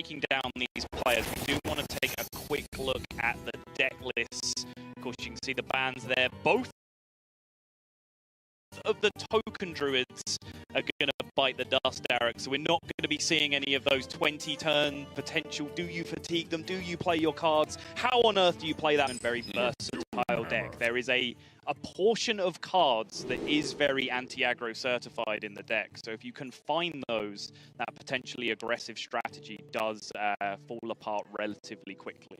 breaking down these players, we do want to take a quick look at the deck lists. Of course, you can see the bans there. Both of the token druids are going to bite the dust, Derek, so we're not going to be seeing any of those 20-turn potential. Do you fatigue them? Do you play your cards? How on earth do you play that in very versatile deck? There is a portion of cards that is very anti-aggro certified in the deck, so if you can find those, that potentially aggressive strategy does fall apart relatively quickly.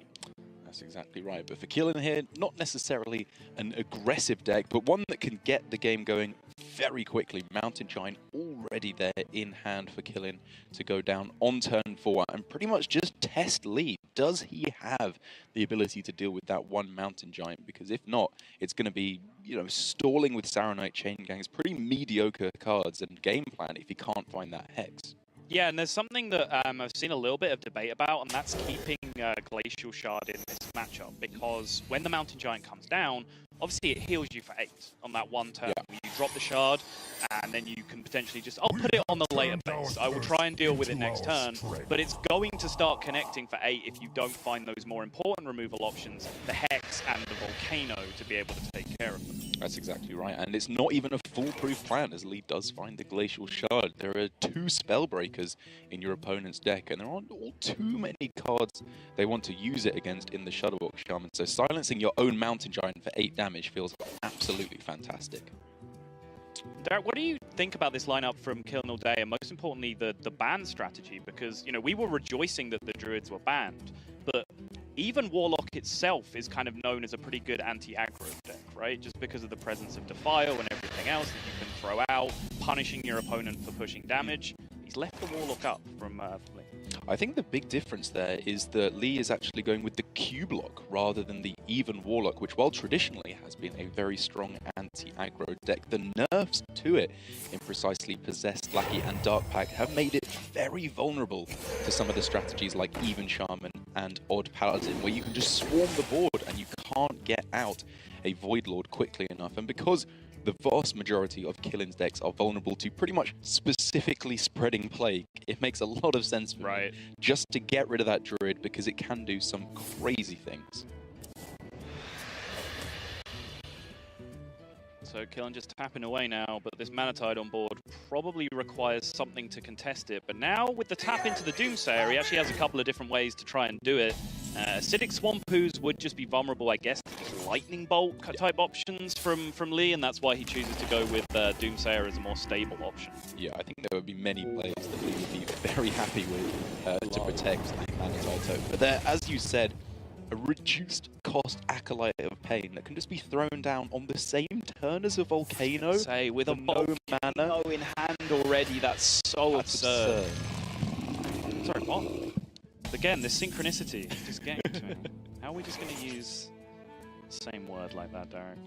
That's exactly right. But for Killin here, not necessarily an aggressive deck, but one that can get the game going very quickly. Mountain Giant already there in hand for Killin to go down on turn 4 and pretty much just test lead. Does he have the ability to deal with that one Mountain Giant? Because if not, it's going to be, you know, stalling with Saronite, Chain Gangs, pretty mediocre cards and game plan if he can't find that Hex. Yeah, and there's something that I've seen a little bit of debate about, and that's keeping Glacial Shard in this matchup, because when the Mountain Giant comes down, obviously it heals you for 8 on that one turn. Yeah. You drop the Shard, and then you can potentially just, I'll put it on the later phase. I will try and deal with it next turn, but it's going to start connecting for 8 if you don't find those more important removal options, the Hex and the Volcano, to be able to take care of them. That's exactly right, and it's not even a foolproof plan as Lee does find the Glacial Shard. There are 2 Spellbreakers in your opponent's deck, and there aren't all too many cards they want to use it against in the Shuttlebox Shaman, so silencing your own Mountain Giant for 8 damage feels absolutely fantastic. Derek, what do you think about this lineup from killinallday, and most importantly, the ban strategy? Because, you know, we were rejoicing that the Druids were banned, but even Warlock itself is kind of known as a pretty good anti-aggro deck, right? Just because of the presence of Defile and everything else that you can throw out, punishing your opponent for pushing damage. He's left the Warlock up from Lee. I think the big difference there is that Lee is actually going with the Q-Block rather than the even Warlock, which, while traditionally has been a very strong anti-aggro deck, the nerfs to it in precisely Possessed, Lackey and Dark Pact have made it very vulnerable to some of the strategies like Even Shaman and Odd Paladin, where you can just swarm the board and you can't get out a Void Lord quickly enough. And because the vast majority of Killin's decks are vulnerable to pretty much specifically spreading plague, it makes a lot of sense for me just to get rid of that Druid, because it can do some crazy things. So Killin just tapping away now, but this Manatide on board probably requires something to contest it. But now with the tap into the Doomsayer, he actually has a couple of different ways to try and do it. Acidic Swampoos would just be vulnerable, I guess, to Lightning Bolt type options from Lee, and that's why he chooses to go with Doomsayer as a more stable option. Yeah, I think there would be many players that Lee would be very happy with to protect the Manatide token. But there, as you said, a reduced cost Acolyte of Pain that can just be thrown down on the same turn as a Volcano. Say, with a Volcano in hand already, that's so absurd. Sorry, what? Again, this synchronicity is just getting to me. How are we just going to use the same word like that, Derek?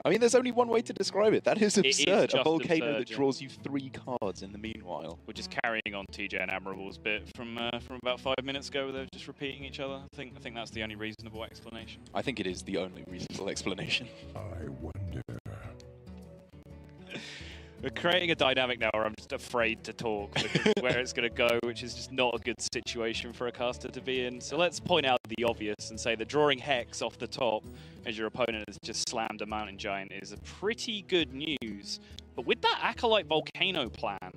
I mean, there's only one way to describe it. That is absurd. A Volcano absurd, that draws you 3 cards in the meanwhile. We're just carrying on TJ and Admirable's bit from about 5 minutes ago, where they're just repeating each other. I think that's the only reasonable explanation. I think it is the only reasonable explanation. I wonder. We're creating a dynamic now where I'm just afraid to talk because where it's going to go, which is just not a good situation for a caster to be in. So let's point out the obvious and say that drawing Hex off the top as your opponent has just slammed a Mountain Giant is a pretty good news. But with that Acolyte Volcano plan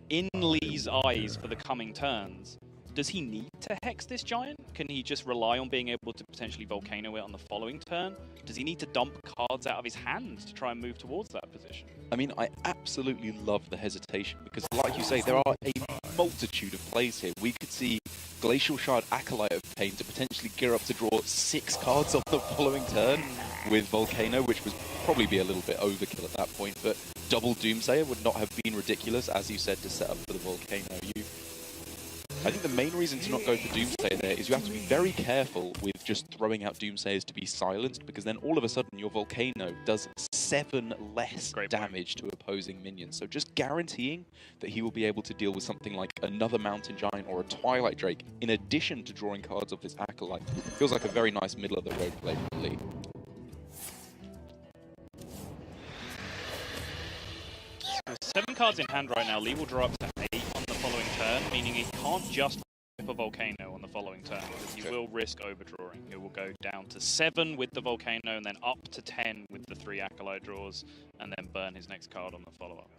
in Lee's eyes for the coming turns, does he need to Hex this Giant? Can he just rely on being able to potentially Volcano it on the following turn? Does he need to dump cards out of his hand to try and move towards that position? I mean, I absolutely love the hesitation, because like you say, there are a multitude of plays here. We could see Glacial Shard Acolyte of Pain to potentially gear up to draw 6 cards on the following turn with Volcano, which would probably be a little bit overkill at that point, but double Doomsayer would not have been ridiculous, as you said, to set up for the Volcano. I think the main reason to not go for Doomsayer there is you have to be very careful with just throwing out Doomsayers to be silenced, because then all of a sudden your Volcano does 7 less damage to opposing minions. So just guaranteeing that he will be able to deal with something like another Mountain Giant or a Twilight Drake, in addition to drawing cards off his Acolyte, feels like a very nice middle-of-the-road play for Lee. So 7 cards in hand right now. Lee will draw up to 8 on the following turn. meaning he can't just flip a Volcano on the following turn, because he will risk overdrawing. He will go down to 7 with the Volcano, and then up to 10 with the 3 Acolyte draws, and then burn his next card on the follow-up.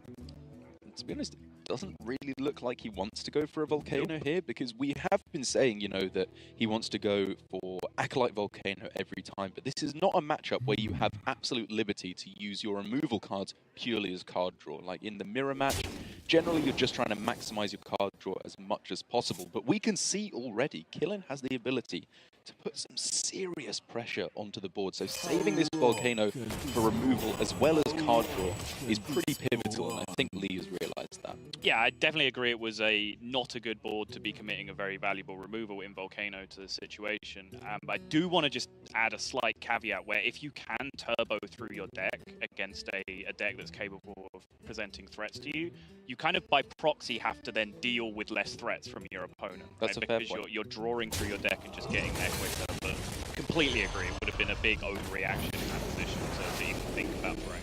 To be honest, it doesn't really look like he wants to go for a Volcano here, because we have been saying, you know, that he wants to go for Acolyte Volcano every time, but this is not a matchup where you have absolute liberty to use your removal cards purely as card draw. Like in the mirror match, generally you're just trying to maximize your card draw as much as possible, but we can see already Killin has the ability to put some serious pressure onto the board. So saving this Volcano for removal as well as card draw is pretty pivotal, and I think Lee has realized that. Yeah, I definitely agree it was not a good board to be committing a very valuable removal in Volcano to the situation. But I do want to just add a slight caveat where if you can turbo through your deck against a deck that's capable of presenting threats to you, you kind of by proxy have to then deal with less threats from your opponent. That's right? a fair Because point. you're drawing through your deck and just getting there quicker. But completely agree, it would have been a big overreaction in that position to even think about throwing.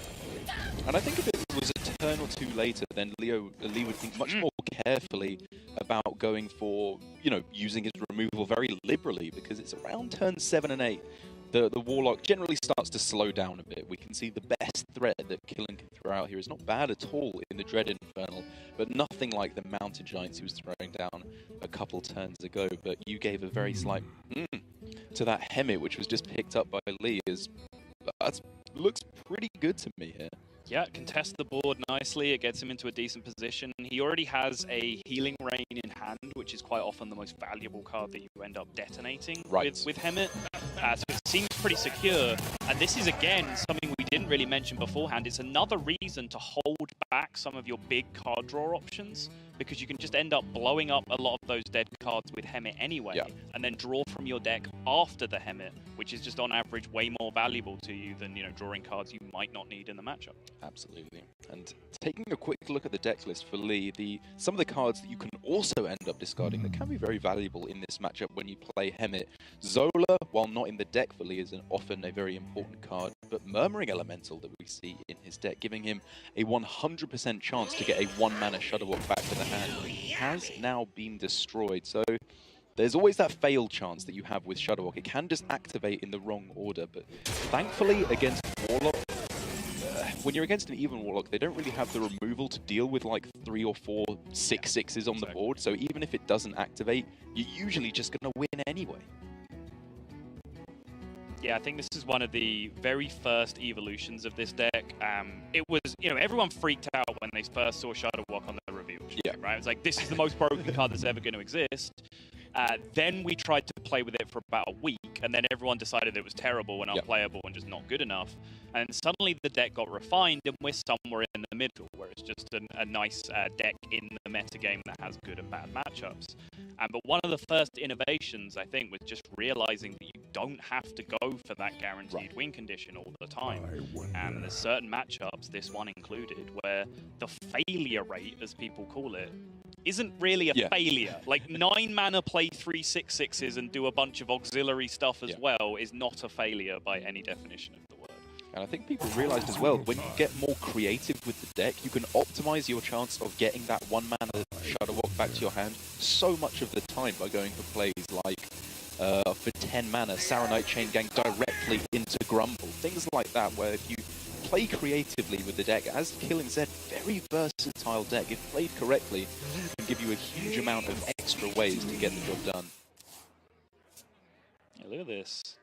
And I think if it was a turn or two later, then Lee would think much more carefully about going for, you know, using his removal very liberally, because it's around turn 7 and 8. The Warlock generally starts to slow down a bit. We can see the best threat that Killin can throw out here is not bad at all in the Dread Infernal, but nothing like the Mountain Giants he was throwing down a couple turns ago. But you gave a very slight to that Hemet, which was just picked up by Lee. That looks pretty good to me here. Yeah, it contests the board nicely. It gets him into a decent position. He already has a Healing Rain in hand, which is quite often the most valuable card that you end up detonating with Hemet. So it seems pretty secure. And this is, again, something we didn't really mention beforehand. It's another reason to hold back some of your big card draw options, because you can just end up blowing up a lot of those dead cards with Hemet anyway, and then draw from your deck after the Hemet, which is just on average way more valuable to you than, you know, drawing cards you might not need in the matchup. Absolutely. And taking a quick look at the deck list for Lee, some of the cards that you can also end up discarding that can be very valuable in this matchup when you play Hemet. Zola, while not in the deck for Lee, is often a very important card, but Murmuring Elemental that we see in his deck, giving him a 100% chance to get a 1-mana Shudderwalk back to the hand, has now been destroyed. So there's always that fail chance that you have with Shudderwalk. It can just activate in the wrong order, but thankfully against Warlock, when you're against an even Warlock, they don't really have the removal to deal with like 3 or 4 6/6s on the board, so even if it doesn't activate, you're usually just going to win anyway. Yeah, I think this is one of the very first evolutions of this deck. It was, you know, everyone freaked out when they first saw Shudderwalk on the reveal sheet, right? It was like, this is the most broken card that's ever going to exist. Then we tried to play with it for about a week, and then everyone decided it was terrible and unplayable and just not good enough. And suddenly the deck got refined, and we're somewhere in the middle, where it's just a nice deck in the metagame that has good and bad matchups. But one of the first innovations, I think, was just realizing that you don't have to go for that guaranteed win condition all the time. And there's certain matchups, this one included, where the failure rate, as people call it, isn't really a failure. Like 9 mana play 3 6/6s and do a bunch of auxiliary stuff as well is not a failure by any definition of the word. And I think people realized as well, when you get more creative with the deck, you can optimize your chance of getting that 1-mana Shudderwalk back to your hand so much of the time by going for plays like, for 10 mana, Saronite Chain Gang directly into Grumble. Things like that, where if you play creatively with the deck, as Killin said, very versatile deck. If played correctly, it can give you a huge amount of extra ways to get the job done. Yeah, look at this.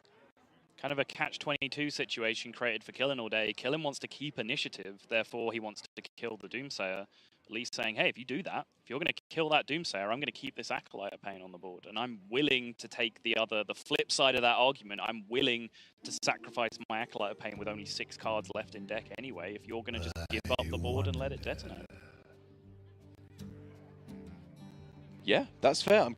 Kind of a catch-22 situation created for killinallday. Killin wants to keep initiative, therefore he wants to kill the Doomsayer. At least saying, hey, if you do that, if you're going to kill that Doomsayer, I'm going to keep this Acolyte of Pain on the board. And I'm willing to take the flip side of that argument. I'm willing to sacrifice my Acolyte of Pain with only 6 cards left in deck anyway, if you're going to just give up the board and let it detonate. Yeah, that's fair. I'm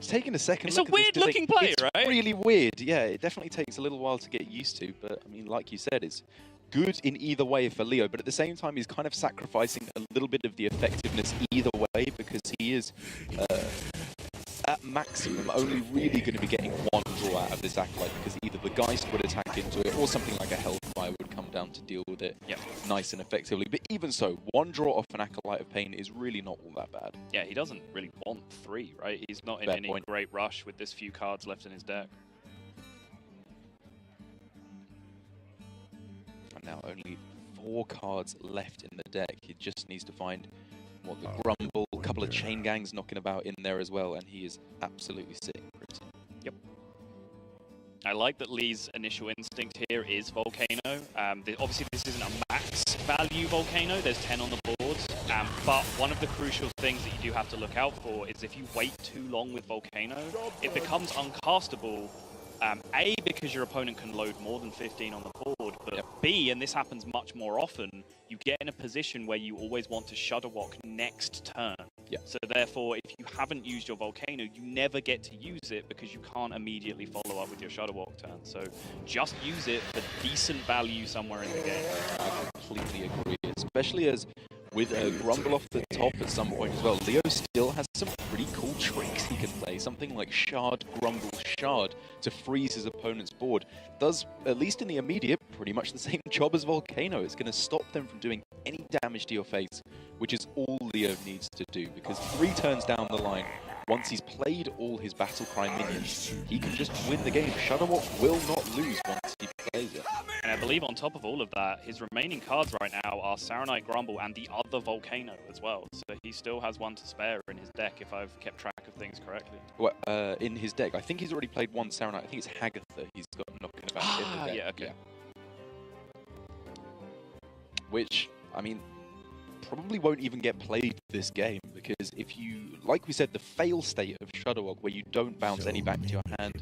taking a second look at this. It's a weird-looking play, right? It's really weird. Yeah, it definitely takes a little while to get used to. But, I mean, like you said, it's good in either way for Leoh. But at the same time, he's kind of sacrificing a little bit of the effectiveness either way, because he is, at maximum, only really going to be getting 1 draw out of this Acolyte, because either the Geist would attack into it or something like a Hellfire Acolyte would come down to deal with it Yep. nice and effectively. But even so, one draw off an Acolyte of Pain is really not all that bad. Yeah, he doesn't really want 3, right? He's not in Fair any point. great rush with this few cards left in his deck. And now only 4 cards left in the deck. He just needs to find what the Grumble, a couple of Chain Gangs knocking about in there as well, and he is absolutely sitting pretty. Yep. I like that Lee's initial instinct here is Volcano. Obviously, this isn't a max value Volcano. There's 10 on the board. But one of the crucial things that you do have to look out for is if you wait too long with Volcano, it becomes uncastable. A, because your opponent can load more than 15 on the board, but Yep. B, and this happens much more often, you get in a position where you always want to Shudderwock next turn. Yep. So therefore, if you haven't used your Volcano, you never get to use it because you can't immediately follow up with your Shudderwock turn. So just use it for decent value somewhere in the game. I completely agree, especially as with a Grumble off the top at some point as well, Leoh still has some pretty cool tricks he can play. Something like Shard, Grumble, Shard to freeze his opponent's board. Does, at least in the immediate, pretty much the same job as Volcano. It's going to stop them from doing any damage to your face, which is all Leoh needs to do, because 3 turns down the line, once he's played all his Battlecry minions, he can just win the game. Shudderwock will not lose once he plays it. And I believe on top of all of that, his remaining cards right now are Saronite Grumble and the other Volcano as well. So he still has 1 to spare in his deck, if I've kept track of things correctly. Well, in his deck, I think he's already played 1 Saronite. I think it's Hagatha he's got knocking about in the deck. Yeah, okay. Which, I mean, probably won't even get played this game, because if you, like we said, the fail state of Shudderwock, where you don't bounce any back to your hand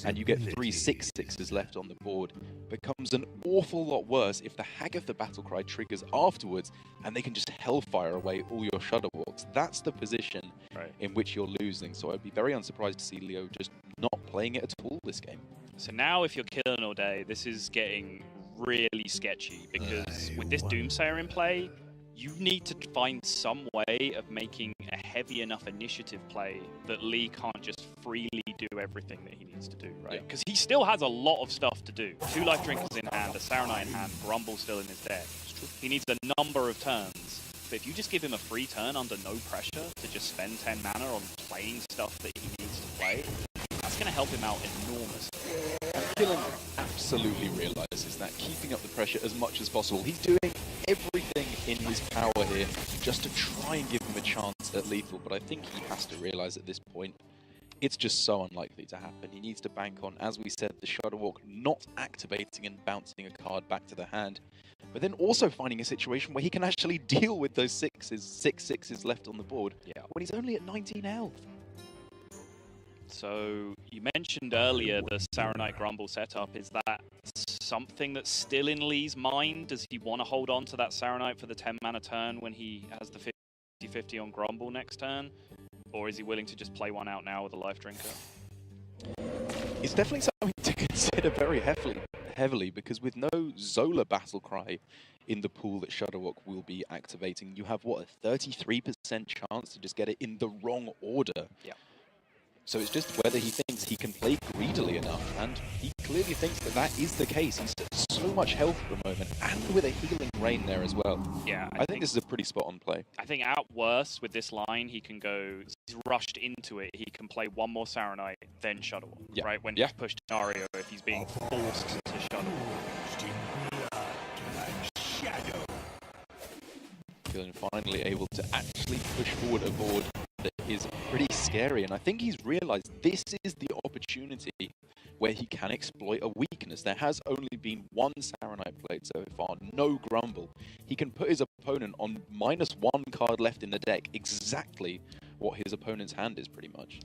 and you get 3 6/6s left on the board, becomes an awful lot worse if the Hagatha Battlecry triggers afterwards and they can just hellfire away all your Shudderwocks. That's the position in which you're losing, so I'd be very unsurprised to see Leoh just not playing it at all this game. So now if you're killing all day, this is getting really sketchy, because with this Doomsayer in play, you need to find some way of making a heavy enough initiative play that Lee can't just freely do everything that he needs to do, right? Because he still has a lot of stuff to do. 2 Life Drinkers in hand, a Saronite in hand, Grumble still in his deck. He needs a number of turns. But if you just give him a free turn under no pressure to just spend 10 mana on playing stuff that he needs to play, that's going to help him out enormously. Killen absolutely realizes that, keeping up the pressure as much as possible. He's doing everything in his power here just to try and give him a chance at lethal, but I think he has to realize at this point it's just so unlikely to happen. He needs to bank on, as we said, the Shudderwock not activating and bouncing a card back to the hand, but then also finding a situation where he can actually deal with those 6 6s left on the board when he's only at 19 health. So you mentioned earlier the Saronite Grumble setup. Is that something that's still in Lee's mind? Does he want to hold on to that Saronite for the 10 mana turn when he has the 50-50 on Grumble next turn? Or is he willing to just play 1 out now with a Life Drinker? It's definitely something to consider very heavily, because with no Zola Battlecry in the pool that Shudderwock will be activating, you have, what, a 33% chance to just get it in the wrong order. Yeah. So it's just whether he thinks he can play greedily enough, and he clearly thinks that that is the case. He's at so much health at the moment, and with a healing rain there as well. Yeah, I think this is a pretty spot-on play. I think at worst with this line, he can go, he's rushed into it, he can play 1 more Saronite, then Shudderwock, right? When he's pushed Ario, if he's being forced to Shudderwock. Killen finally able to actually push forward a board that is pretty scary, and I think he's realized this is the opportunity where he can exploit a weakness. There has only been 1 Saronite played so far, no Grumble. He can put his opponent on -1 card left in the deck, exactly what his opponent's hand is pretty much.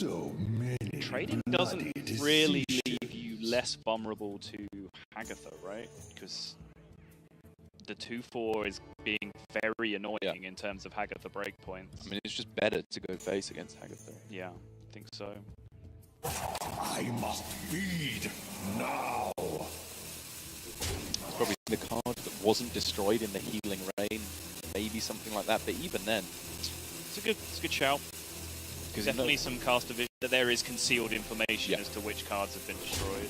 So many. Trading doesn't really leave you less vulnerable to Hagatha, right? Because the 2/4 is being very annoying in terms of Hagatha breakpoints. I mean, it's just better to go face against Hagatha. Yeah, I think so. I must feed now. It's probably the card that wasn't destroyed in the healing rain, maybe something like that. But even then, it's a good shout. Definitely some caster vision that there is concealed information as to which cards have been destroyed.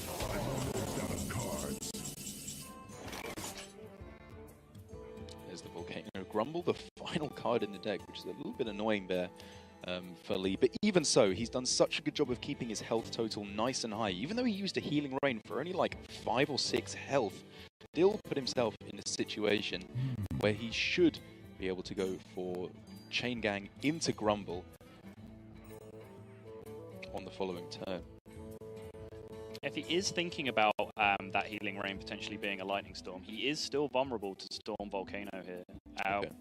There's the Volcano Grumble, the final card in the deck, which is a little bit annoying there for Lee. But even so, he's done such a good job of keeping his health total nice and high. Even though he used a Healing Rain for only like 5 or 6 health, still put himself in a situation where he should be able to go for Chain Gang into Grumble on the following turn. If he is thinking about that Healing Rain potentially being a Lightning Storm, he is still vulnerable to Storm Volcano here.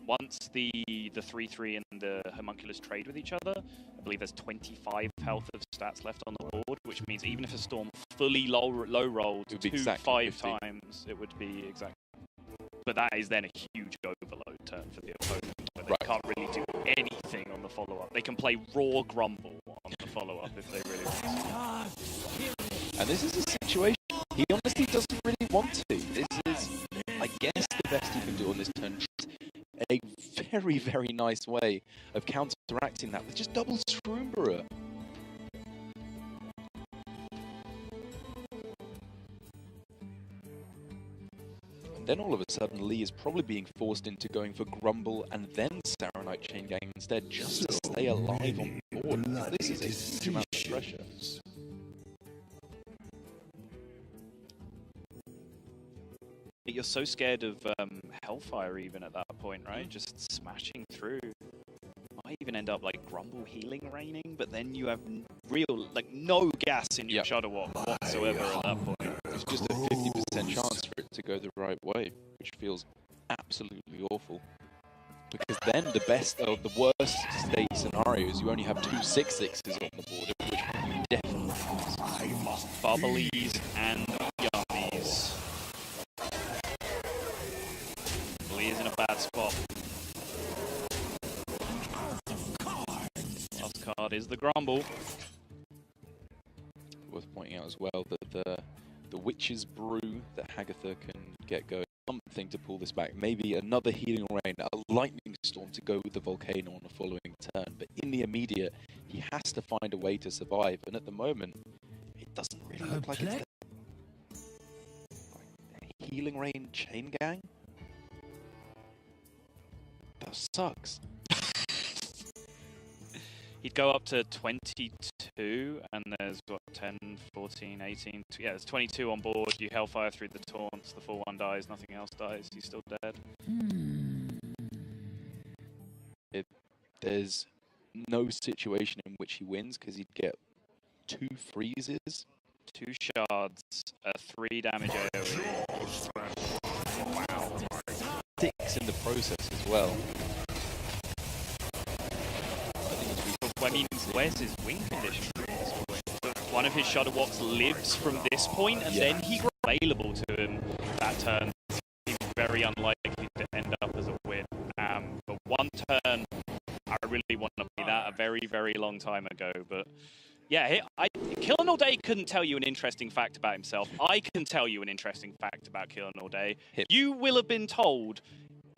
Once the 3/3 and the Homunculus trade with each other, I believe there's 25 health of stats left on the board, which means even if a Storm fully low rolled 5 times, it would be exact. But that is then a huge overload turn for the opponent, where they can't really do anything on the follow-up. They can play raw Grumble on the follow-up if they really want to. And this is a situation he honestly doesn't really want to. This is, I guess, the best he can do on this turn. A very, very nice way of counteracting that with just double Shroomburrow. And then all of a sudden, Lee is probably being forced into going for Grumble and then Saronite Chain Gang instead, just to stay alive on board. This is a huge amount of pressure. You're so scared of Hellfire even at that point, right? Just smashing through. Might even end up like Grumble Healing Raining, but then you have no gas in your Shadow Walk whatsoever at that point. It's just a 50% chance for it to go the right way, which feels absolutely awful. Because then the best or the worst state scenario is you only have 2 6/6s on the board, which you definitely lose. Bubblies and Yummies. Lee is in a bad spot. Last card is the Grumble. Worth pointing out as well that the Witch's Brew that Hagatha can get going. Something to pull this back. Maybe another Healing Rain, a Lightning Storm to go with the Volcano on the following turn. But in the immediate, he has to find a way to survive. And at the moment, it doesn't really look like it's there. Healing Rain Chain Gang? That sucks. He'd go up to 22, and there's, what, 10, 14, 18... Yeah, there's 22 on board. You Hellfire through the taunts, the 4/1 dies, nothing else dies, he's still dead. There's no situation in which he wins, because he'd get 2 freezes. 2 shards, a 3 damage AoE. Wow. 6 in the process as well. I mean, where's his win condition from this point? One of his Shadow Walks lives from this point, and then he grows available to him that turn. He's very unlikely to end up as a win. But one turn, I really want to play that a very, very long time ago. But yeah, killinallday couldn't tell you an interesting fact about himself. I can tell you an interesting fact about killinallday. You will have been told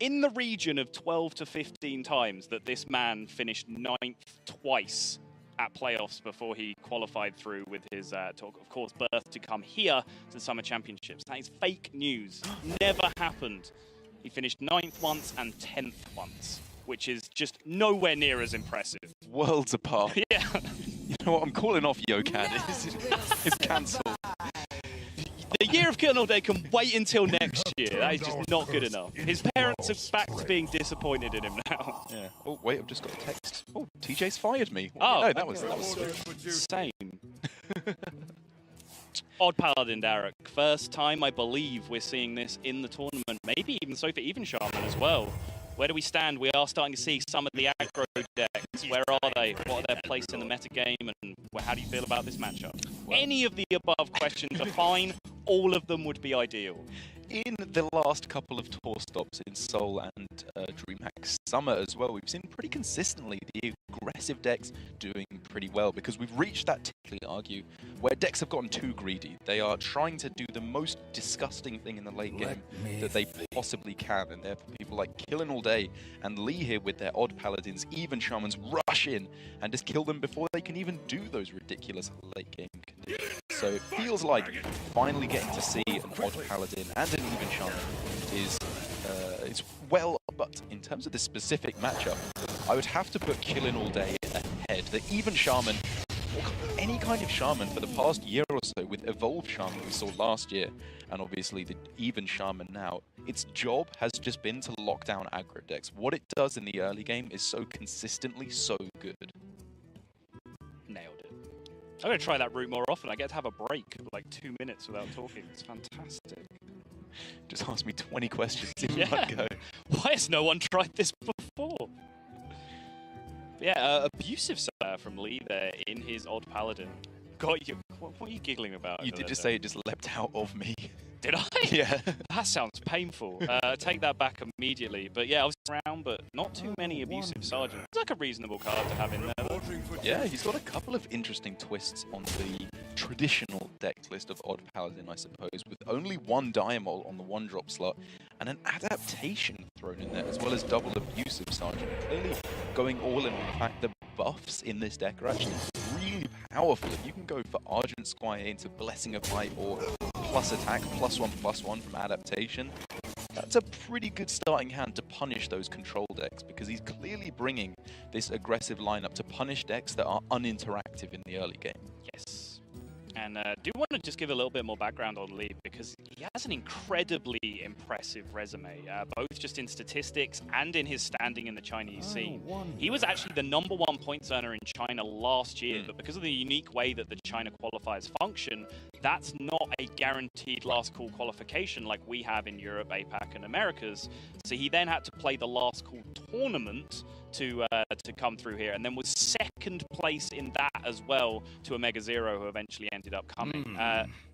in the region of 12 to 15 times that this man finished 9th twice at playoffs before he qualified through with his, talk, of course, berth to come here to the Summer Championships. That is fake news. Never happened. He finished 9th once and 10th once, which is just nowhere near as impressive. Worlds apart. Yeah. You know what? I'm calling off Yokan. It's cancelled. The year of killinallday can wait until next year. That is just not good enough. His parents are back to being disappointed in him now. Yeah. Oh, wait, I've just got a text. Oh, TJ's fired me. Oh, no, that was same. Odd Paladin Derek. First time, I believe, we're seeing this in the tournament. Maybe even so for Even Shaman as well. Where do we stand? We are starting to see some of the aggro decks. Where are they? What are their place in the metagame? And how do you feel about this matchup? Well, any of the above questions are fine. all of them would be ideal. In the last couple of tour stops in Seoul and DreamHack Summer as well, we've seen pretty consistently the aggressive decks doing pretty well, because we've reached that typically argue where decks have gotten too greedy. They are trying to do the most disgusting thing in the late game that they possibly can, and therefore people like killinallday and Lee here with their odd paladins, even shamans, rush in and just kill them before they can even do those ridiculous late game conditions. So it feels like finally getting to see an odd paladin and an even shaman is well, but in terms of this specific matchup, I would have to put killinallday ahead. The even shaman, or any kind of shaman for the past year or so, with evolved shaman we saw last year, and obviously the even shaman now, its job has just been to lock down aggro decks. What it does in the early game is so consistently so good. Nailed it. I'm going to try that route more often. I get to have a break of like 2 minutes without talking. It's fantastic. Just ask me 20 questions in one go. Why has no one tried this before? But yeah, abusive sire from Lee there in his odd paladin. Got you. What are you giggling about? You did just say it just leapt out of me. Did I? Yeah. That sounds painful. Take that back immediately. But yeah, I was around, but not too many abusive sergeants. It's like a reasonable card to have in there, though. Yeah, he's got a couple of interesting twists on the traditional deck list of odd paladin, I suppose, with only one diamol on the one-drop slot and an adaptation thrown in there, as well as double abusive sergeant. Clearly going all in on the fact that buffs in this deck are actually really powerful. If you can go for Argent Squire into Blessing of Light or plus attack, +1/+1 from adaptation, that's a pretty good starting hand to punish those control decks, because he's clearly bringing this aggressive lineup to punish decks that are uninteractive in the early game. Yes. And do want to just give a little bit more background on Lee, because he has an incredibly impressive resume, both just in statistics and in his standing in the Chinese scene. He was actually the #1 points earner in China last year, but because of the unique way that the China qualifiers function, that's not a guaranteed last call qualification like we have in Europe, APAC, and Americas. So he then had to play the last call tournament to come through here, and then was second place in that as well to Omega Zero, who eventually ended up coming.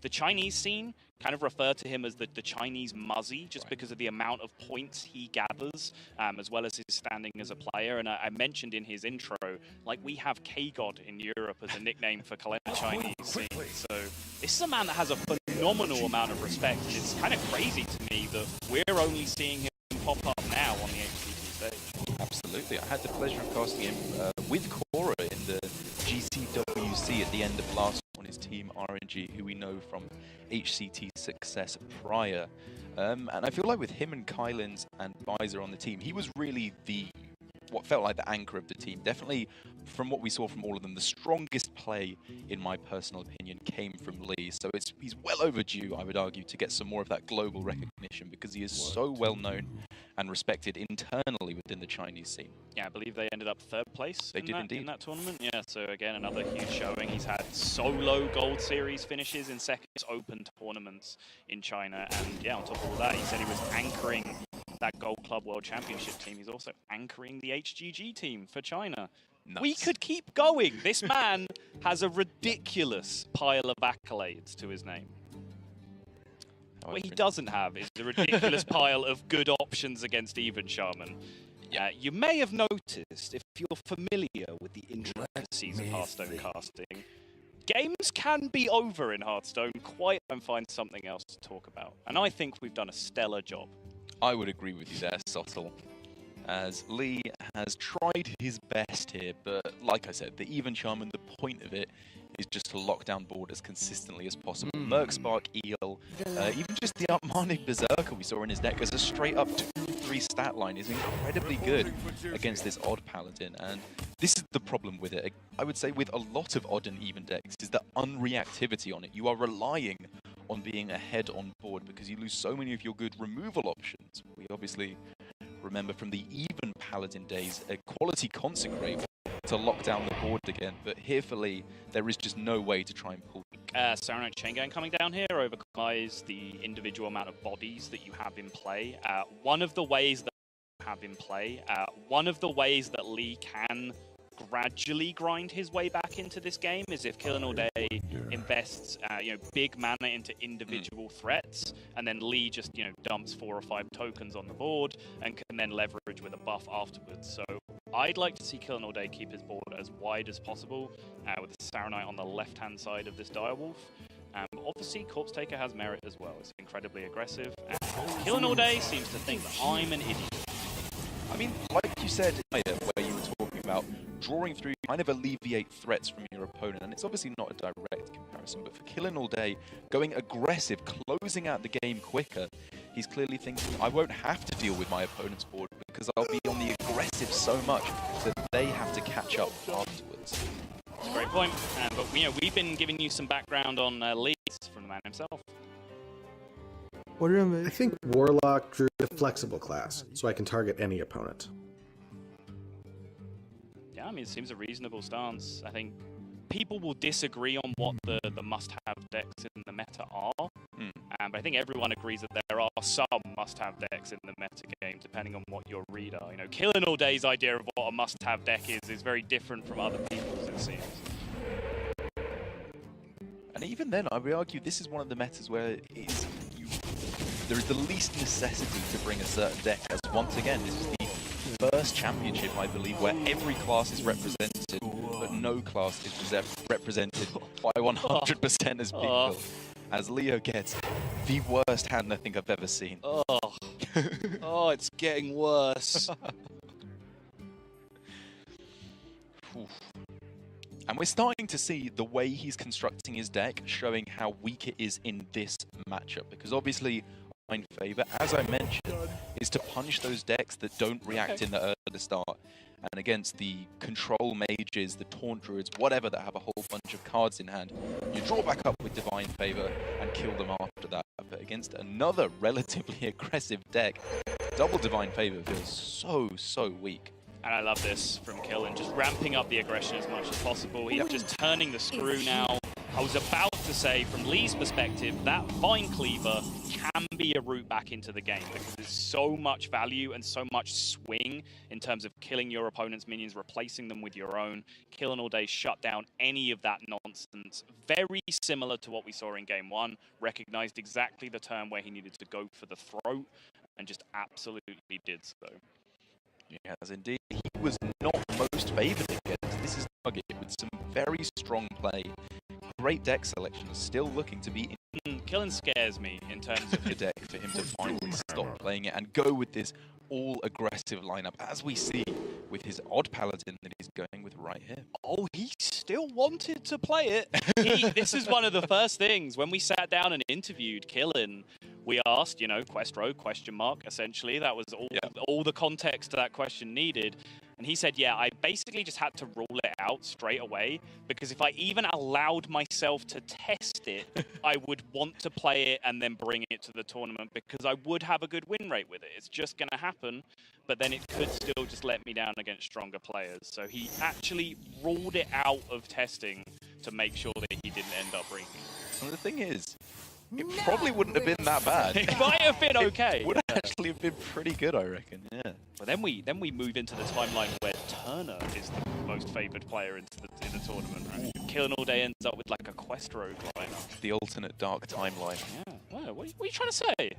The Chinese scene kind of refer to him as the Chinese Muzzy, just because of the amount of points he gathers, as well as his standing as a player. And I mentioned in his intro, like, we have K-God in Europe as a nickname for the Chinese scene. So this is a man that has a phenomenal amount of respect, and it's kind of crazy to me that we're only seeing him pop up now on the HCT stage. Absolutely. I had the pleasure of casting him with Cora in the GCWC at the end of last on his team RNG, who we know from HCT success prior. And I feel like with him and Kylins and Bizer on the team, he was really what felt like the anchor of the team. Definitely, from what we saw from all of them, the strongest play, in my personal opinion, came from Lee. So he's well overdue, I would argue, to get some more of that global recognition, because he is so well known and respected internally within the Chinese scene. Yeah, I believe they ended up 3rd place They did indeed. In that tournament. Yeah, so again, another huge showing. He's had solo Gold Series finishes in second open tournaments in China. And yeah, on top of all that, he said he was anchoring that Gold Club World Championship team. He's also anchoring the HGG team for China. Nuts. We could keep going. This man has a ridiculous pile of accolades to his name. What he doesn't have is a ridiculous pile of good options against even shaman. You may have noticed, if you're familiar with the intricacies of Hearthstone casting, games can be over in Hearthstone quite and find something else to talk about. And I think we've done a stellar job. I would agree with you there, Sottle, as Lee has tried his best here, but like I said, the even shaman, the point of it is just to lock down board as consistently as possible. Merkspark, Eel, even just the Upmarnik Berserker we saw in his deck as a straight up 2-3 stat line is incredibly good against this odd paladin, and this is the problem with it. I would say with a lot of odd and even decks is the unreactivity on it. You are relying on being ahead on board because you lose so many of your good removal options. We obviously remember from the even paladin days a quality consecrate to lock down the board again, but here for Lee, there is just no way to try and pull. Saranite Chain Gang coming down here overcomes the individual amount of bodies that you have in play. One of the ways that Lee can gradually grind his way back into this game is if killinallday invests big mana into individual threats, and then Lee just dumps 4 or 5 tokens on the board and can then leverage with a buff afterwards. So I'd like to see killinallday keep his board as wide as possible with the Saronite on the left-hand side of this Direwolf. Obviously, Corpse Taker has merit as well. It's incredibly aggressive. And killinallday seems to think that I'm an idiot. I mean, like you said, where you were talking about drawing through kind of alleviate threats from your opponent, and it's obviously not a direct comparison, but for killinallday, going aggressive, closing out the game quicker, he's clearly thinking, I won't have to deal with my opponent's board because I'll be on the aggressive so much that they have to catch up afterwards. That's a great point. But we've been giving you some background on Lee from the man himself. I think Warlock drew a flexible class, so I can target any opponent. Yeah, I mean, it seems a reasonable stance. I think people will disagree on what the must-have decks in the meta are, but I think everyone agrees that there are some must-have decks in the meta game, depending on what your read are. Killinallday's idea of what a must-have deck is very different from other people's, it seems. And even then, I would argue this is one of the metas where there is the least necessity to bring a certain deck, as once again, this is the first championship, I believe, where every class is represented, but no class is represented by 100% as people. As Leoh gets the worst hand I think I've ever seen. Oh, it's getting worse. And we're starting to see the way he's constructing his deck showing how weak it is in this matchup, because obviously in favor, as I mentioned, is to punish those decks that don't react in the early start. And against the control mages, the taunt druids, whatever, that have a whole bunch of cards in hand, you draw back up with Divine Favor and kill them after that. But against another relatively aggressive deck, double Divine Favor feels so weak. And I love this from Killen, just ramping up the aggression as much as possible. He's just turning the screw now. I was about to say, from Lee's perspective, that Vine Cleaver can be a route back into the game because there's so much value and so much swing in terms of killing your opponent's minions, replacing them with your own. killinallday shut down any of that nonsense. Very similar to what we saw in Game 1. Recognized exactly the turn where he needed to go for the throat and just absolutely did so. Yes, indeed. He was not most favoured against. This is Nugget with some very strong play. Great deck selection, still looking to be in. Killen scares me in terms of the deck for him to finally stop playing it and go with this all-aggressive lineup, as we see with his odd paladin that he's going with right here. Oh, he still wanted to play it. This is one of the first things when we sat down and interviewed Killen. We asked, quest row, question mark, essentially. That was all the context to that question needed. And he said, yeah, I basically just had to rule it out straight away, because if I even allowed myself to test it, I would want to play it and then bring it to the tournament, because I would have a good win rate with it. It's just going to happen, but then it could still just let me down against stronger players. So he actually ruled it out of testing to make sure that he didn't end up bringing it. And the thing is, it probably wouldn't have been that bad. It might have been okay. It would actually have been pretty good, I reckon. Yeah. But then we move into the timeline where Turner is the most favoured player in the tournament. Right? killinallday ends up with like a quest rogue lineup. The alternate dark timeline. Yeah. Well, what are you trying to say?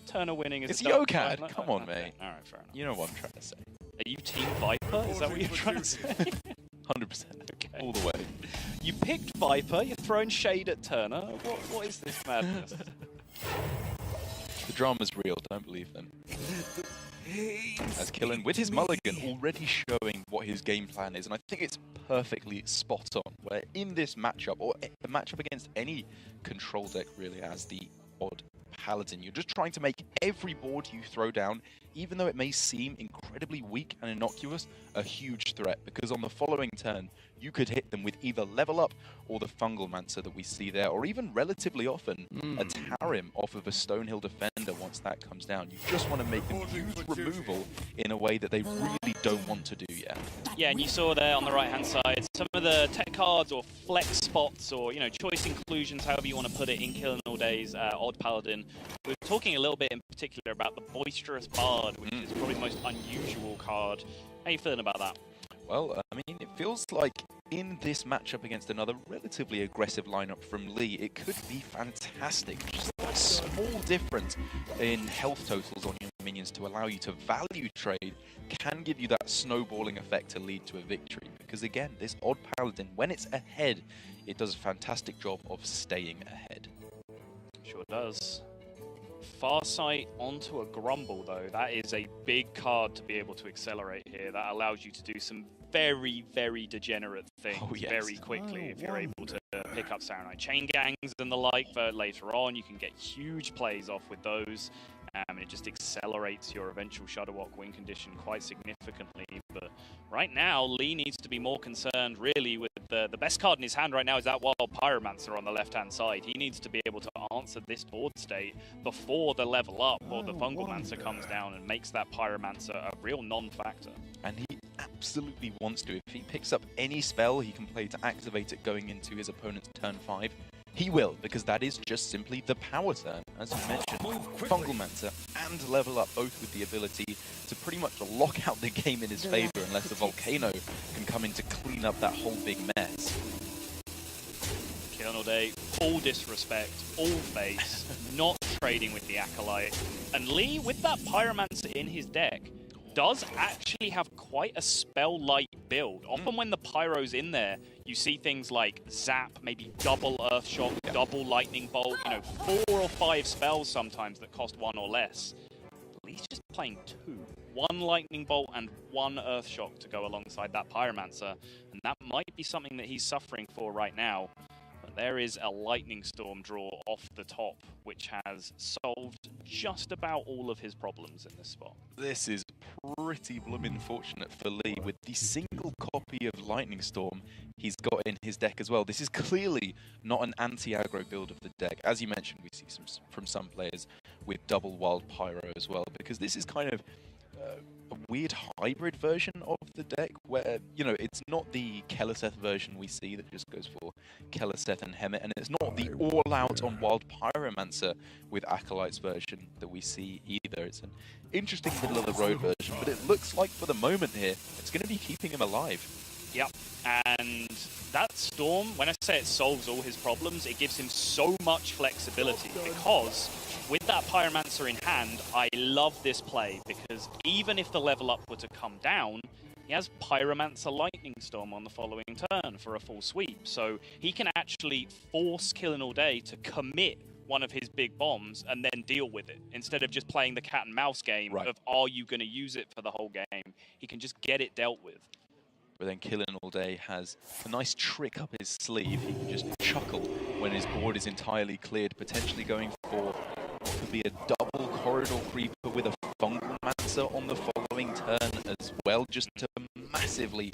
Turner winning is. It's Yokad. Come on, mate. All right, fair enough. You know what I'm trying to say. Are you Team Viper? Is that what you're trying to say? 100%. Okay. All the way. You picked Viper, you're throwing shade at Turner. What is this madness? The drama's real, don't believe them. As Killen, with his mulligan, already showing what his game plan is, and I think it's perfectly spot on, where in this matchup, or a matchup against any control deck really, as the odd paladin, you're just trying to make every board you throw down, even though it may seem incredibly weak and innocuous, a huge threat, because on the following turn, you could hit them with either Level Up or the Fungal Mancer that we see there, or even relatively often, a Tarim off of a Stonehill Defender once that comes down. You just want to make them use removal in a way that they really don't want to do yet. Yeah, and you saw there on the right-hand side, some of the tech cards or flex spots or, choice inclusions, however you want to put it, in killinallday's Odd Paladin. We're talking a little bit in particular about the Boisterous Bard, which is probably the most unusual card. How are you feeling about that? Well, I mean, it feels like in this matchup against another relatively aggressive lineup from Lee, it could be fantastic. Just that small difference in health totals on your minions to allow you to value trade can give you that snowballing effect to lead to a victory. Because again, this odd paladin, when it's ahead, it does a fantastic job of staying ahead. Sure does. Farsight onto a Grumble, though. That is a big card to be able to accelerate here. That allows you to do some very, very degenerate things very quickly. If you're able to pick up Saranite Chain Gangs and the like later on, you can get huge plays off with those. And it just accelerates your eventual Shudderwock win condition quite significantly. But right now, Lee needs to be more concerned, really, with the best card in his hand right now is that Wild Pyromancer on the left-hand side. He needs to be able to answer this board state before the level up or the Fungalmancer comes down and makes that Pyromancer a real non-factor. And he absolutely wants to. If he picks up any spell he can play to activate it going into his opponent's turn 5, he will, because that is just simply the power turn. As you mentioned, Fungalmancer and Level Up both with the ability to pretty much lock out the game in his favor unless the Volcano can come in to clean up that whole big mess. killinallday, full disrespect, all face, not trading with the Acolyte. And Lee, with that Pyromancer in his deck, does actually have quite a spell-light build. Often when the Pyro's in there, you see things like Zap, maybe double Earthshock, double Lightning Bolt, you know, 4 or 5 spells sometimes that cost 1 or less. Lee's just playing 2. 1 Lightning Bolt and 1 Earthshock to go alongside that Pyromancer, and that might be something that he's suffering for right now. But there is a Lightning Storm draw off the top, which has solved just about all of his problems in this spot. This is pretty bloomin' fortunate for Lee with the single copy of Lightning Storm he's got in his deck as well. This is clearly not an anti-aggro build of the deck. As you mentioned, we see from some players with double Wild Pyro as well, because this is kind of a weird hybrid version of the deck where, you know, it's not the Keleseth version we see that just goes for Keleseth and Hemet, and it's not the all-out on Wild Pyromancer with Acolytes version that we see either. It's an interesting middle-of-the-road version, but it looks like for the moment here, it's going to be keeping him alive. Yep, and that Storm, when I say it solves all his problems, it gives him so much flexibility, because with that Pyromancer in hand, I love this play, because even if the level up were to come down, he has Pyromancer Lightning Storm on the following turn for a full sweep, so he can actually force killinallday to commit one of his big bombs and then deal with it, instead of just playing the cat and mouse game of, are you going to use it for the whole game? He can just get it dealt with. But then killinallday has a nice trick up his sleeve. He can just chuckle when his board is entirely cleared, potentially going for what could be a double Corridor Creeper with a Fungalmancer on the following turn as well, just to massively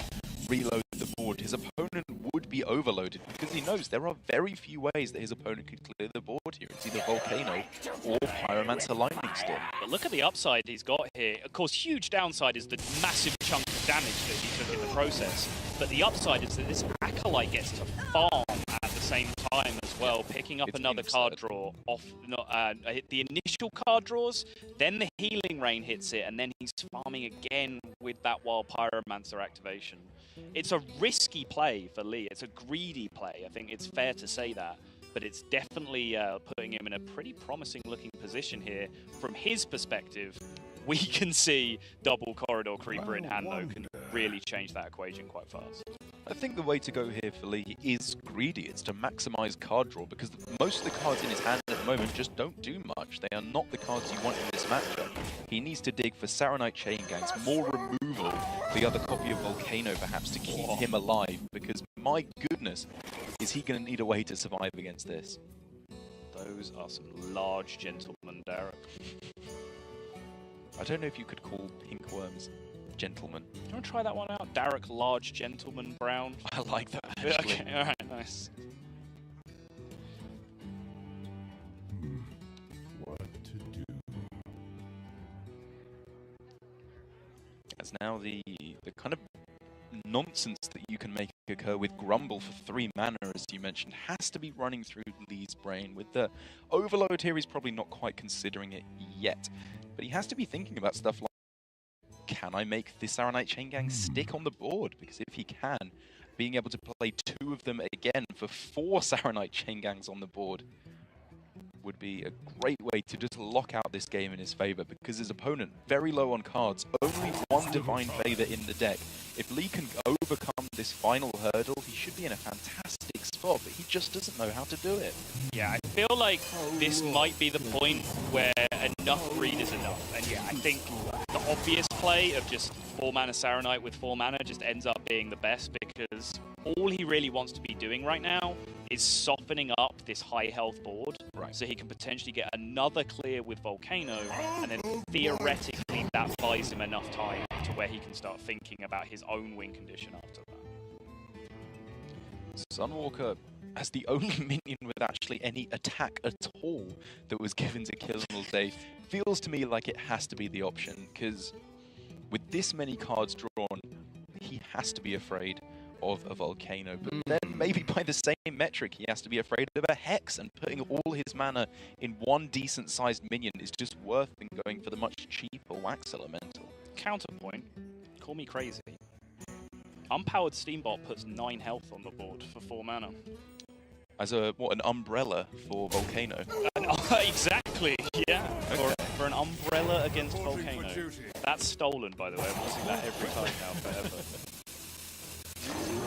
reload the board. His opponent would be overloaded because he knows there are very few ways that his opponent could clear the board here. It's either Volcano or Pyromancer Lightning Storm. But look at the upside he's got here. Of course, huge downside is the massive chunk of damage that he took in the process. But the upside is that this Acolyte gets to farm at the same time as well, picking up another card draw off the initial card draws, then the Healing Rain hits it, and then he's farming again with that Wild Pyromancer activation. It's a risky play for Lee. It's a greedy play. I think it's fair to say that. But it's definitely putting him in a pretty promising looking position here. From his perspective, we can see double Corridor Creeper in hand, though, can really change that equation quite fast. I think the way to go here for Lee is greedy. It's to maximize card draw, because most of the cards in his hand at the moment just don't do much. They are not the cards you want in this matchup. He needs to dig for Saranite Chain Gangs, more removal, the other copy of Volcano perhaps to keep him alive, because my goodness, is he going to need a way to survive against this? Those are some large gentlemen, Derek. I don't know if you could call pink worms gentlemen. Do you want to try that one out? Derek Large Gentleman Brown? I like that, actually. Okay, alright, nice. What to do? As now the kind of nonsense that you can make occur with Grumble for 3 mana, as you mentioned, has to be running through Lee's brain. With the Overload here, he's probably not quite considering it yet, but he has to be thinking about stuff like can I make the Saronite Chain Gang stick on the board? Because if he can, being able to play 2 of them again for 4 Saronite Chain Gangs on the board would be a great way to just lock out this game in his favor, because his opponent, very low on cards, only 1 Divine Favor in the deck. If Lee can overcome this final hurdle, he should be in a fantastic spot, but he just doesn't know how to do it. Yeah, I feel like this might be the point where enough green is enough. And yeah, I think the obvious play of just 4 mana Saronite with 4 mana just ends up being the best, because all he really wants to be doing right now is softening up this high health board, so he can potentially get another clear with Volcano, and then theoretically that buys him enough time to where he can start thinking about his own win condition after that. Sunwalker as the only minion with actually any attack at all that was given to killinallday feels to me like it has to be the option, because with this many cards drawn, he has to be afraid of a Volcano, but then maybe by the same metric he has to be afraid of a Hex, and putting all his mana in 1 decent sized minion is just worth than going for the much cheaper Wax Elemental. Counterpoint, call me crazy. Unpowered Steambot puts 9 health on the board for 4 mana. As a, what, an umbrella for Volcano? Exactly, yeah. Okay. For an umbrella against Volcano. That's stolen, by the way. I'm using that every time now, forever.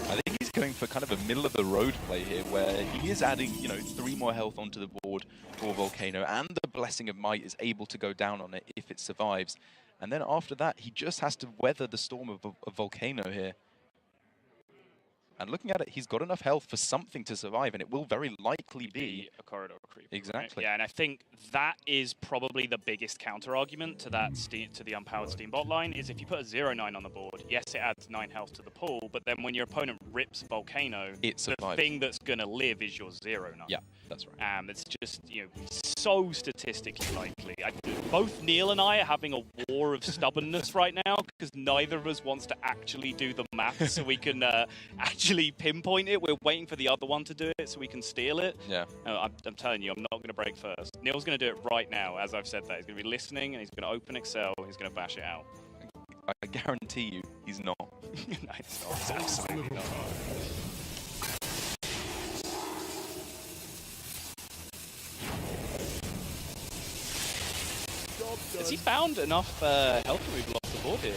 I think he's going for kind of a middle-of-the-road play here, where he is adding, you know, 3 more health onto the board for Volcano, and the Blessing of Might is able to go down on it if it survives. And then after that, he just has to weather the storm of Volcano here. And looking at it, he's got enough health for something to survive, and it will very likely be a corridor creep. Exactly. Right? Yeah, and I think that is probably the biggest counter-argument to that to the unpowered Steambot line, is if you put a 0/9 on the board, yes, it adds 9 health to the pool, but then when your opponent rips Volcano, the thing that's going to live is your 0/9. Yeah, that's right. It's just, you know, so statistically likely. Both Neil and I are having a war of stubbornness right now, because neither of us wants to actually do the math so we can actually pinpoint it. We're waiting for the other one to do it so we can steal it. Yeah. I'm telling you, I'm not going to break first. Neil's going to do it right now, as I've said that. He's going to be listening, and he's going to open Excel, he's going to bash it out. I guarantee you, he's not. No, it's not. It's absolutely not. Has he found enough health to move off the board here?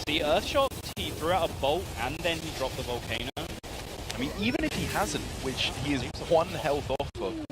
See, Earthshock, he threw out a bolt and then he dropped the Volcano. I mean, even if he hasn't, which he is 1 health off of,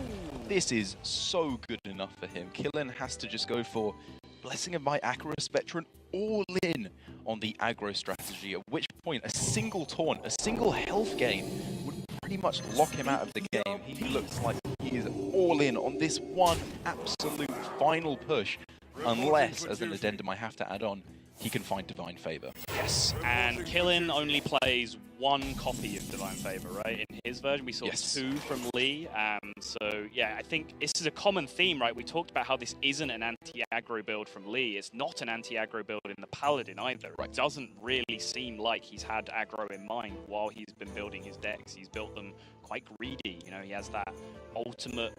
this is so good enough for him. Killin has to just go for Blessing of Might, Acro Spectrum, all in on the aggro strategy, at which point a single taunt, a single health gain would pretty much lock him out of the game. He looks like he is all in on this one absolute final push, unless, as an addendum I have to add on, he can find Divine Favor. Yes, and Killin only plays 1 copy of Divine Favor, right? In his version, we saw 2 from Lee. So, yeah, I think this is a common theme, right? We talked about how this isn't an anti-aggro build from Lee. It's not an anti-aggro build in the Paladin either. Right. It doesn't really seem like he's had aggro in mind while he's been building his decks. He's built them quite greedy. You know, he has that ultimate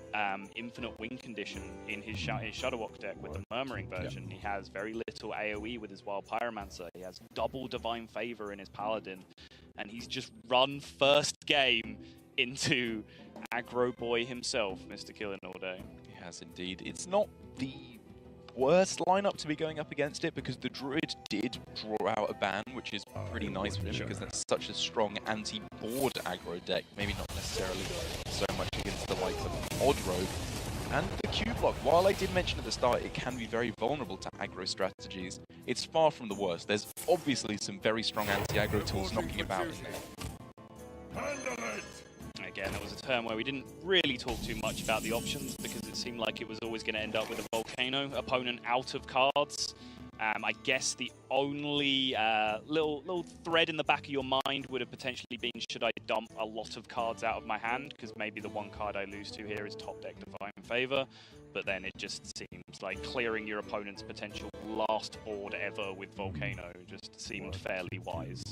infinite win condition in his Shudderwock deck with the Murmuring version. Yep. He has very little AoE with his Wild Pyromancer. He has double Divine Favor in his Paladin. And he's just run first game into aggro boy himself, Mr. Killinallday. He has indeed. It's not the worst lineup to be going up against it, because the Druid did draw out a ban, which is pretty nice for him, because that's such a strong anti-board aggro deck. Maybe not necessarily so much against the likes of Odd Rogue. And the Q block, while I did mention at the start it can be very vulnerable to aggro strategies, it's far from the worst. There's obviously some very strong anti-aggro tools knocking about in there. Again, it was a turn where we didn't really talk too much about the options, because it seemed like it was always going to end up with a Volcano opponent out of cards. I guess the only little thread in the back of your mind would have potentially been, should I dump a lot of cards out of my hand? Because maybe the 1 card I lose to here is top deck Divine Favor. But then it just seems like clearing your opponent's potential last board ever with Volcano just seemed fairly wise.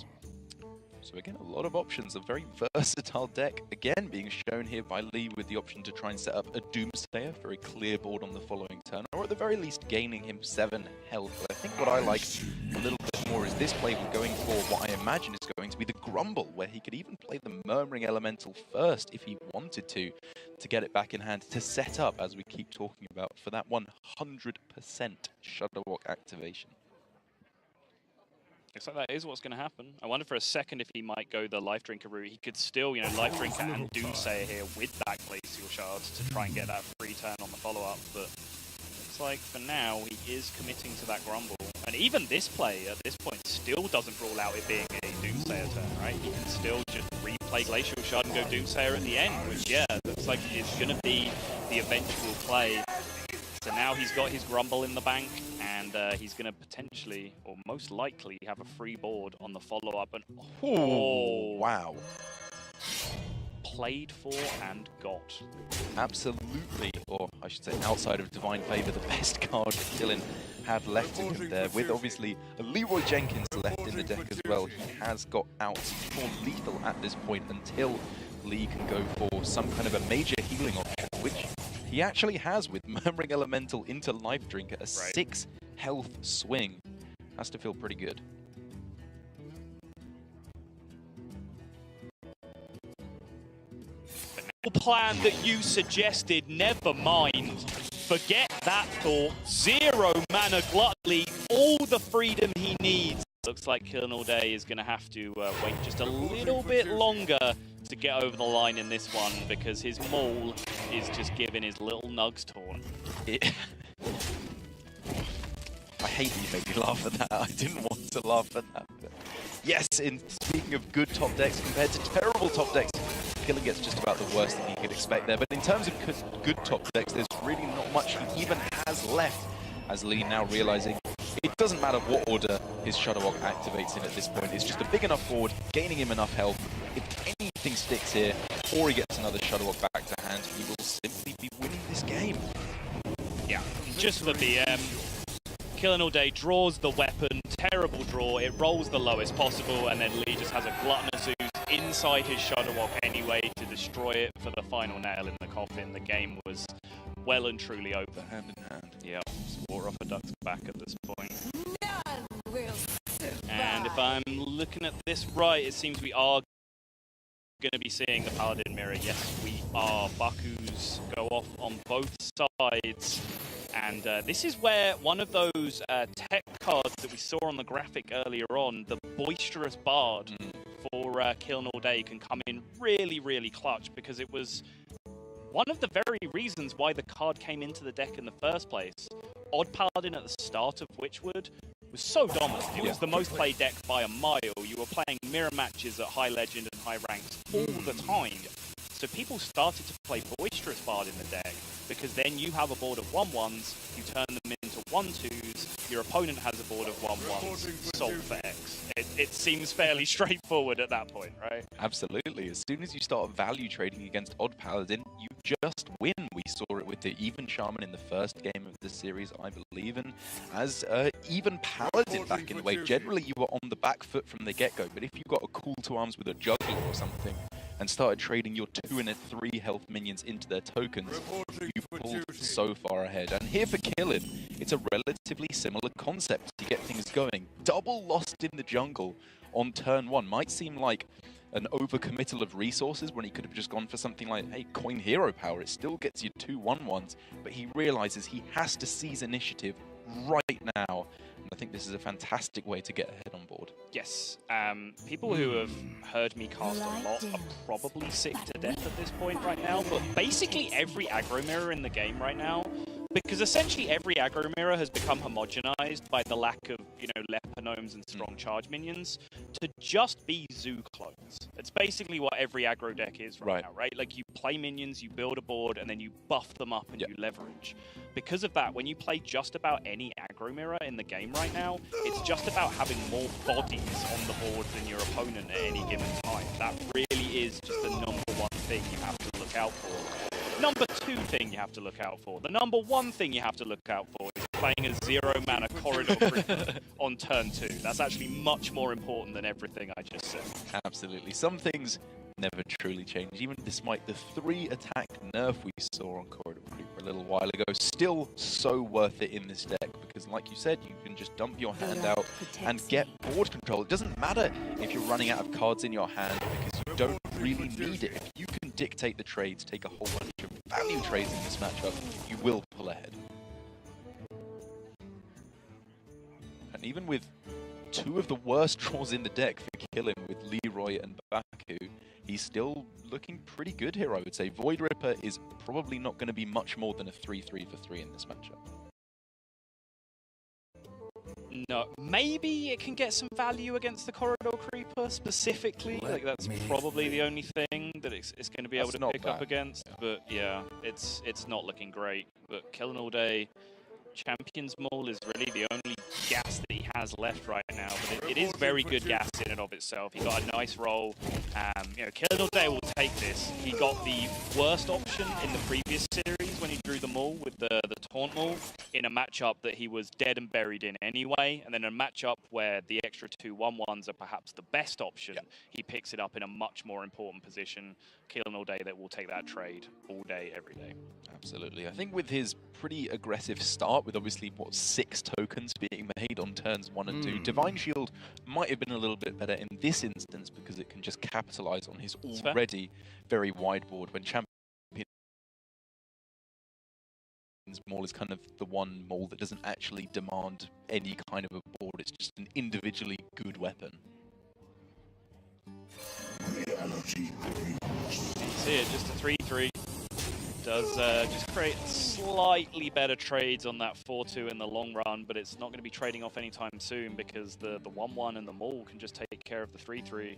So again, a lot of options, a very versatile deck, again being shown here by Lee with the option to try and set up a Doomsayer for a clear board on the following turn, or at the very least gaining him 7 health. But I think what I like a little bit more is this play going for what I imagine is going to be the Grumble, where he could even play the Murmuring Elemental first if he wanted to get it back in hand, to set up, as we keep talking about, for that 100% Shudderwock activation. Looks like that is what's going to happen. I wonder for a second if he might go the Life Drinker route. He could still, you know, Life Drinker and Doomsayer here with that Glacial Shard to try and get that free turn on the follow-up. But looks like for now he is committing to that Grumble. And even this play at this point still doesn't rule out it being a Doomsayer turn, right? He can still just replay Glacial Shard and go Doomsayer at the end, which, yeah, looks like it's going to be the eventual play. So now he's got his Grumble in the bank, and he's going to potentially, or most likely, have a free board on the follow-up. And oh, wow. Played for and got. Absolutely, or I should say outside of Divine Favour, the best card Killin had left in him there, with obviously a Leroy Jenkins left in the deck as well. He has got out for lethal at this point until Lee can go for some kind of a major healing option, which he actually has with Murmuring Elemental into Life Drinker, a 6 health swing. Has to feel pretty good. The plan that you suggested, never mind. Forget that thought. 0 mana Gluttony, all the freedom he needs. Looks like killinallday is going to have to wait just a little bit longer to get over the line in this one, because his maul is just giving his little nugs torn. I hate that you made me laugh at that. I didn't want to laugh at that. But yes, speaking of good top decks compared to terrible top decks, Killin gets just about the worst that you could expect there. But in terms of good top decks, there's really not much he even has left, as Lee now realizing it doesn't matter what order his Shudderwock activates in at this point. It's just a big enough board, gaining him enough health. If anything sticks here, or he gets another Shudderwock back to hand, he will simply be winning this game. Yeah, just for BM. killinallday draws the weapon, terrible draw, it rolls the lowest possible, and then Lee just has a Gluttonous Ooze inside his Shudderwock anyway to destroy it for the final nail in the coffin. The game was well and truly over. Hand in hand. Yeah, water off a duck's back at this point. And if I'm looking at this right, it seems we are going to be seeing the Paladin mirror. Yes, we are. Baku's go off on both sides. And this is where one of those tech cards that we saw on the graphic earlier on, the Boisterous Bard for killinallday, can come in really, really clutch, because it was one of the very reasons why the card came into the deck in the first place. Odd Paladin at the start of Witchwood was so dominant. It was the most played deck by a mile. You were playing mirror matches at high legend and high ranks all the time. So people started to play Boisterous Bard in the deck, because then you have a board of 1/1s, you turn them into 1/2s, your opponent has a board of 1/1s, solve for X. It seems fairly straightforward at that point, right? Absolutely. As soon as you start value trading against Odd Paladin, you just win. We saw it with the Even Shaman in the first game of the series, I believe, and as Even Paladin back in the way. Generally, you were on the back foot from the get-go, but if you got a Call to Arms with a Juggler or something, and started trading your 2 and 3 health minions into their tokens, you've pulled so far ahead. And here for Killin, it's a relatively similar concept to get things going. Double Lost in the Jungle on turn 1 might seem like an overcommittal of resources when he could have just gone for something like, hey, coin hero power. It still gets you 2 1/1s, but he realizes he has to seize initiative right now. I think this is a fantastic way to get ahead on board. Yes. People who have heard me cast a lot are probably sick to death at this point right now, but basically every aggro mirror in the game right now, because essentially every aggro mirror has become homogenized by the lack of, Lepinomes and strong charge minions, to just be zoo clones. It's basically what every aggro deck is right now, right? Like, you play minions, you build a board, and then you buff them up and you leverage. Because of that, when you play just about any aggro mirror in the game right now, it's just about having more bodies on the board than your opponent at any given time. That really is just the #1 thing you have to look out for. #2 thing you have to look out for. The #1 thing you have to look out for is playing a 0 mana corridor creeper on turn 2. That's actually much more important than everything I just said. Absolutely. Some things never truly change, even despite the 3 attack nerf we saw on Corridor Creeper a little while ago. Still so worth it in this deck, because like you said, you can just dump your hand out and get board control. It doesn't matter if you're running out of cards in your hand, because you don't really need it. If you can dictate the trades, take a whole bunch of value trades in this matchup, you will pull ahead. And even with 2 of the worst draws in the deck for Killing with Leroy and Baku, he's still looking pretty good here, I would say. Void Ripper is probably not going to be much more than a 3-3 for 3 in this matchup. No, maybe it can get some value against the Corridor Creeper specifically. Like, that's probably the only thing that it's going to be able to pick up against. Yeah. But yeah, it's not looking great. But Killing All Day, Champion's Maul is really the only gas that he has left right now, but it is very good gas in and of itself. He got a nice roll. You know, Killing All Day will take this. He got the worst option in the previous series when he drew the Maul with the Taunt Maul in a matchup that he was dead and buried in anyway, and then a matchup where the extra 2 1/1s are perhaps the best option. Yep. He picks it up in a much more important position. Killing All Day that will take that trade all day, every day. Absolutely. I think with his pretty aggressive start, with obviously, what, 6 tokens being made on turns 1 and 2, Divine Shield might have been a little bit better in this instance, because it can just capitalize on his already very wide board. When Champion's Maul is kind of the one Maul that doesn't actually demand any kind of a board, it's just an individually good weapon. Reality. You see it, just a 3-3. Does just create slightly better trades on that 4-2 in the long run, but it's not going to be trading off anytime soon, because the 1-1 and the Maul can just take care of the 3-3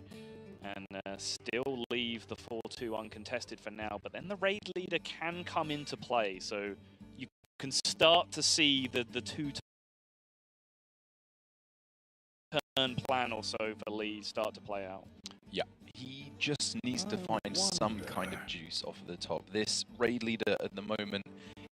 and still leave the 4-2 uncontested for now. But then the Raid Leader can come into play, so you can start to see the 2-turn plan or so for Lee start to play out. Yeah, he just needs to find some kind of juice off of the top. This Raid Leader at the moment,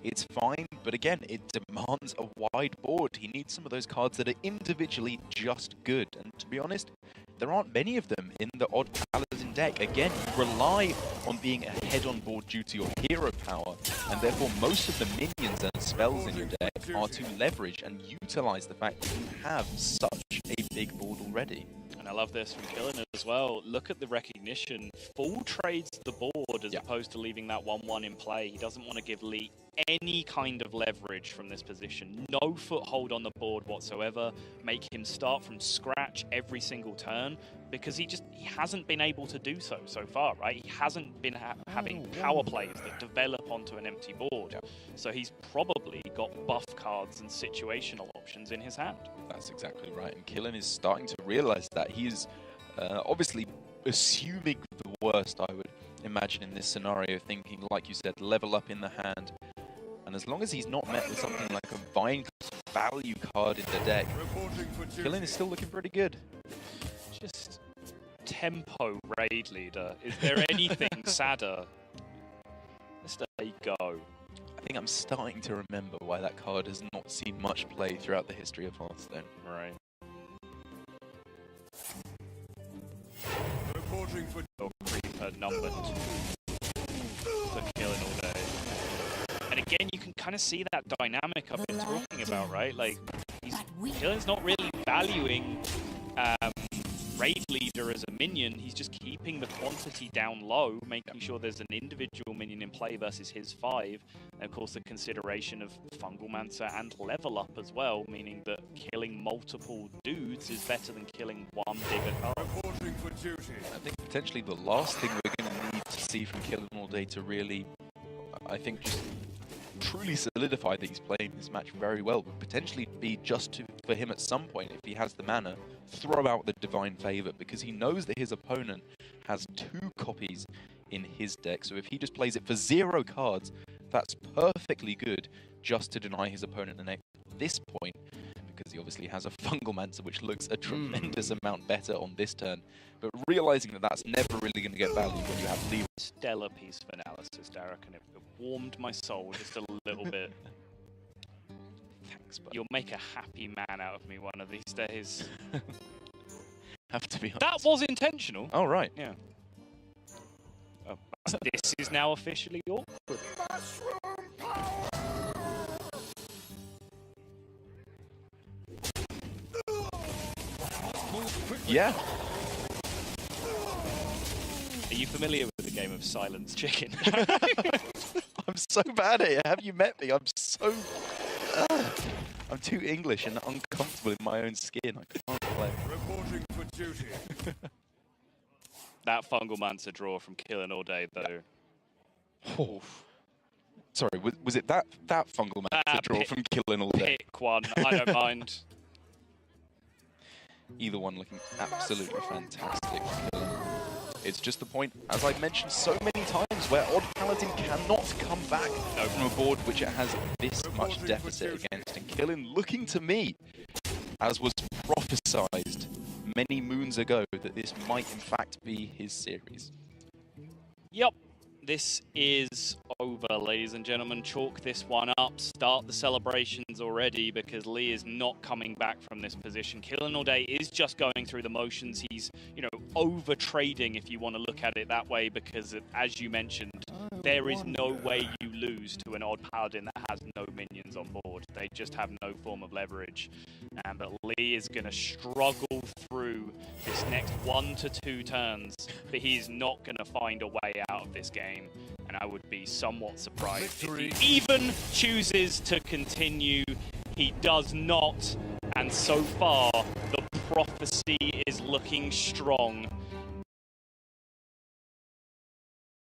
it's fine, but again, it demands a wide board. He needs some of those cards that are individually just good, and to be honest, there aren't many of them in the Odd Paladin deck. Again, you rely on being ahead on board due to your hero power, and therefore most of the minions and spells in your deck are to leverage and utilize the fact that you have such a big board already. And I love this from Killing as well. Look at the recognition. Full trades the board as opposed to leaving that 1-1 in play. He doesn't want to give Lee any kind of leverage from this position. No foothold on the board whatsoever. Make him start from scratch every single turn, because he hasn't been able to do so far, right? He hasn't been having power plays that develop onto an empty board. Yep. So he's probably got buff cards and situational options in his hand. That's exactly right, and Killen is starting to realize that. He is obviously assuming the worst, I would imagine, in this scenario, thinking, like you said, level up in the hand. And as long as he's not met with something like a Vine value card in the deck, Killen is still looking pretty good. Just tempo Raid Leader. Is there anything sadder? Just there you go. I think I'm starting to remember why that card has not seen much play throughout the history of Hearthstone. Right. Reporting for Creeper number 2 for Killing All Day. And again, you can kind of see that dynamic I've been talking about, right? Like, Killing's not really valuing Raid Leader as a minion. He's just keeping the quantity down low, making sure there's an individual minion in play versus his 5. And of course, the consideration of Fungal Mancer and level up as well, meaning that killing multiple dudes is better than killing one bigger card. reporting for duty. I think potentially the last thing we're going to need to see from Killing All Day to really, I think, just truly solidify that he's playing this match very well would potentially be just for him at some point, if he has the mana, throw out the Divine Favor, because he knows that his opponent has 2 copies in his deck. So if he just plays it for 0 cards, that's perfectly good just to deny his opponent an X at this point, because he obviously has a Fungal Mancer, which looks a tremendous amount better on this turn. But realizing that that's never really going to get value when you have Leroy. Stellar piece of analysis, Derek, and it warmed my soul just a little bit. thanks, but You'll make a happy man out of me one of these days. have to be honest. That was intentional. Oh, right. Yeah. Oh, this is now officially awkward. Yeah. Are you familiar with the game of Silence Chicken? I'm so bad at it. Have you met me? I'm so... I'm too English and uncomfortable in my own skin. I can't play. Reporting for duty. That Fungal Mancer draw from Killing All Day, though. Oh. Sorry, was it that Fungal Mancer draw from Killing All Day? Pick one, I don't mind. Either one looking absolutely fantastic. It's just the point, as I've mentioned so many times, where Odd Paladin cannot come back from a board which it has this much deficit against. And Killin looking to me, as was prophesized many moons ago, that this might in fact be his series. Yep, this is over, ladies and gentlemen. Chalk this one up. Start the celebrations already, because Lee is not coming back from this position. Killing All Day is just going through the motions. He's, you know, over trading, if you want to look at it that way, because as you mentioned, there is no way you lose to an Odd Paladin that has no minions on board. They just have no form of leverage. But Lee is going to struggle through this next 1 to 2 turns, but he's not going to find a way out of this game. And I would be somewhat surprised if he even chooses to continue. He does not. And so far, the prophecy is looking strong